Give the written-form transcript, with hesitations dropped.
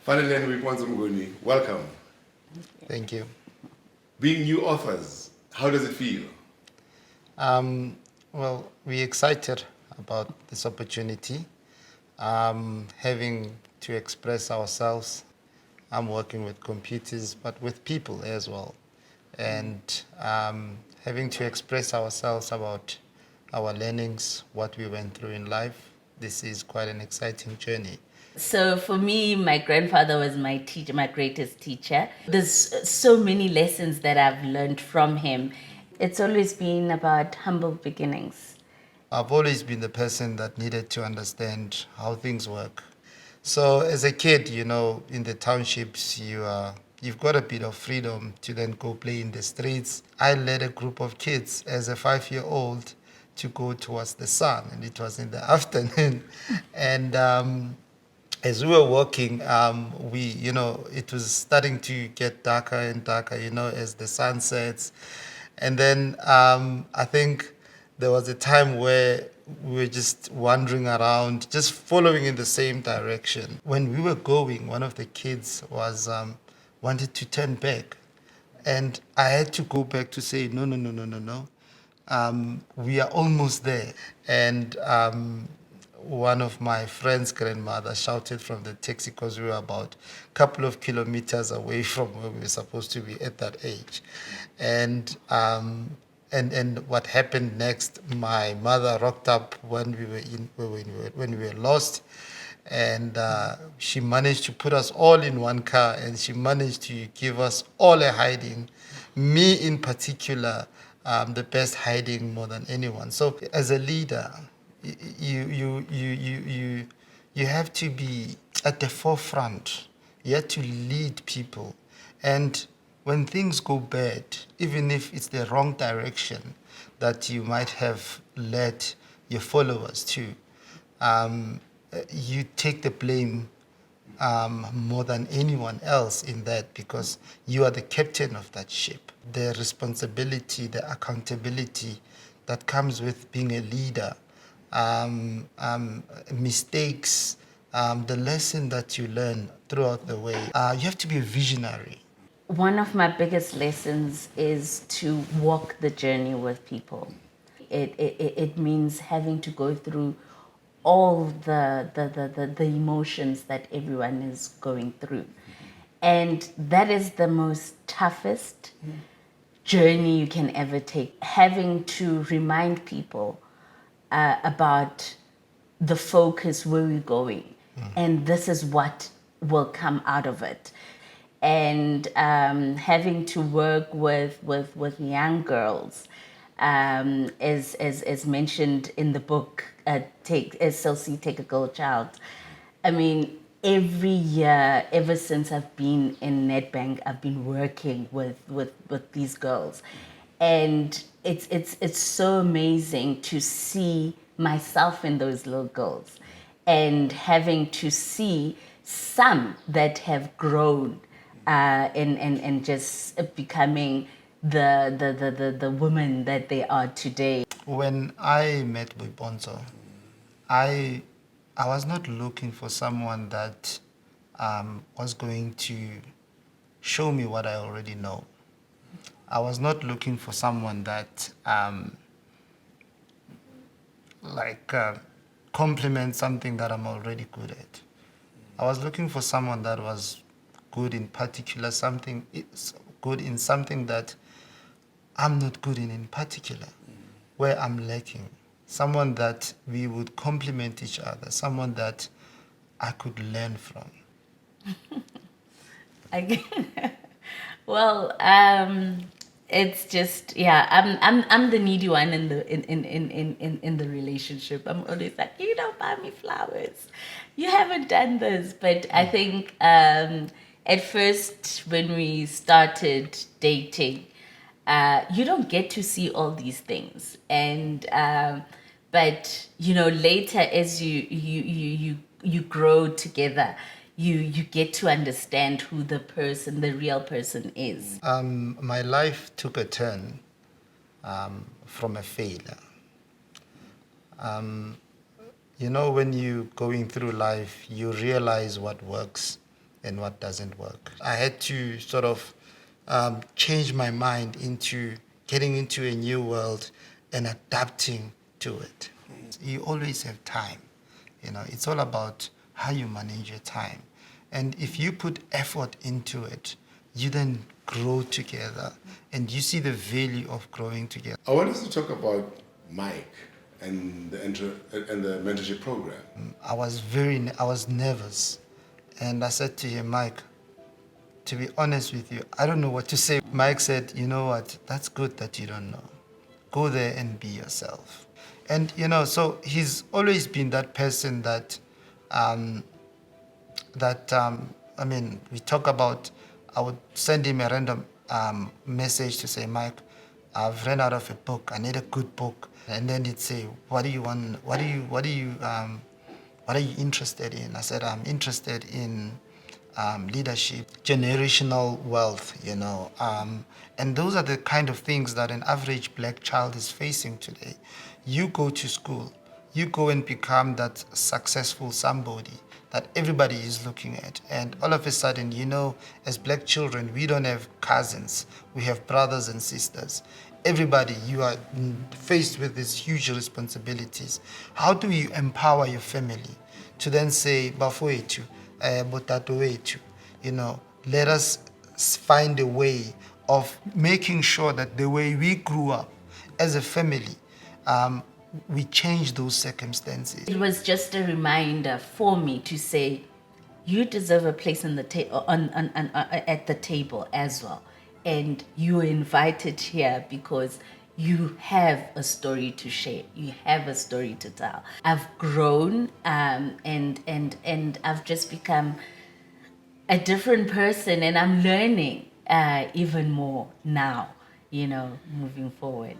Fanele and Boipontsho Mnguni, welcome. Thank you. Being new authors, how does it feel? Well, we're excited about this opportunity, having to express ourselves. I'm working with computers, but with people as well. And having to express ourselves about our learnings, what we went through in life, this is quite an exciting journey. So for me, my grandfather was my teacher, my greatest teacher. There's so many lessons that I've learned from him. It's always been about humble beginnings. I've always been the person that needed to understand how things work. So as a kid, in the townships, you've got a bit of freedom to then go play in the streets. I led a group of kids as a 5-year-old to go towards the sun, and it was in the afternoon. And as we were walking, it was starting to get darker and darker, as the sun sets. And then I think there was a time where we were just wandering around, just following in the same direction. When we were going, one of the kids was wanted to turn back, and I had to go back to say, no, no, no, no, no, no. We are almost there. And one of my friend's grandmother shouted from the taxi, because we were about a couple of kilometers away from where we were supposed to be at that age. And what happened next, my mother rocked up when we were lost, and she managed to put us all in one car, and she managed to give us all a hiding, me in particular, the best hiding more than anyone. So as a leader, you have to be at the forefront. You have to lead people. And when things go bad, even if it's the wrong direction that you might have led your followers to, you take the blame more than anyone else in that, because you are the captain of that ship. The responsibility, the accountability that comes with being a leader, mistakes, the lesson that you learn throughout the way. You have to be a visionary. One of my biggest lessons is to walk the journey with people. It means having to go through all the emotions that everyone is going through. And that is the most toughest journey you can ever take. Having to remind people about the focus, where we're going, and this is what will come out of it. And having to work with young girls, as mentioned in the book, take a girl child. I mean, every year, ever since I've been in Nedbank, I've been working with these girls, and it's so amazing to see myself in those little girls, and having to see some that have grown and just becoming the women that they are today. When I met Boipontsho, I was not looking for someone that was going to show me what I already know. I was not looking for someone that complements something that I'm already good at. I was looking for someone that was good in particular, good in something that I'm not good in particular, where I'm lacking. Someone that we would complement each other, someone that I could learn from. Well, it's just, yeah, I'm the needy one in the relationship. I'm always like, you don't buy me flowers, you haven't done this. But I think at first, when we started dating, you don't get to see all these things, and but later, as you grow together, you get to understand who the real person is. My life took a turn from a failure. When you're going through life, you realize what works and what doesn't work. I had to sort of change my mind into getting into a new world and adapting to it. You always have time. You know, it's all about how you manage your time. And if you put effort into it, you then grow together and you see the value of growing together. I want us to talk about Mike and the mentorship program. I was nervous. And I said to him, Mike, to be honest with you, I don't know what to say. Mike said, you know what, that's good that you don't know. Go there and be yourself. And, you know, so he's always been that person that, I mean, we talk about, I would send him a random message to say, Mike, I've run out of a book. I need a good book. And then he'd say, what are you interested in? I said, I'm interested in leadership, generational wealth, you know. And those are the kind of things that an average black child is facing today. You go to school, you go and become that successful somebody that everybody is looking at. And all of a sudden, you know, as black children, we don't have cousins. We have brothers and sisters. Everybody, you are faced with these huge responsibilities. How do you empower your family to then say, Bafowethu, Botatoethu, you know, let us find a way of making sure that the way we grew up as a family, we change those circumstances. It was just a reminder for me to say, you deserve a place on the at the table as well. And you're invited here because you have a story to share. You have a story to tell. I've grown and I've just become a different person, and I'm learning even more now, you know, moving forward.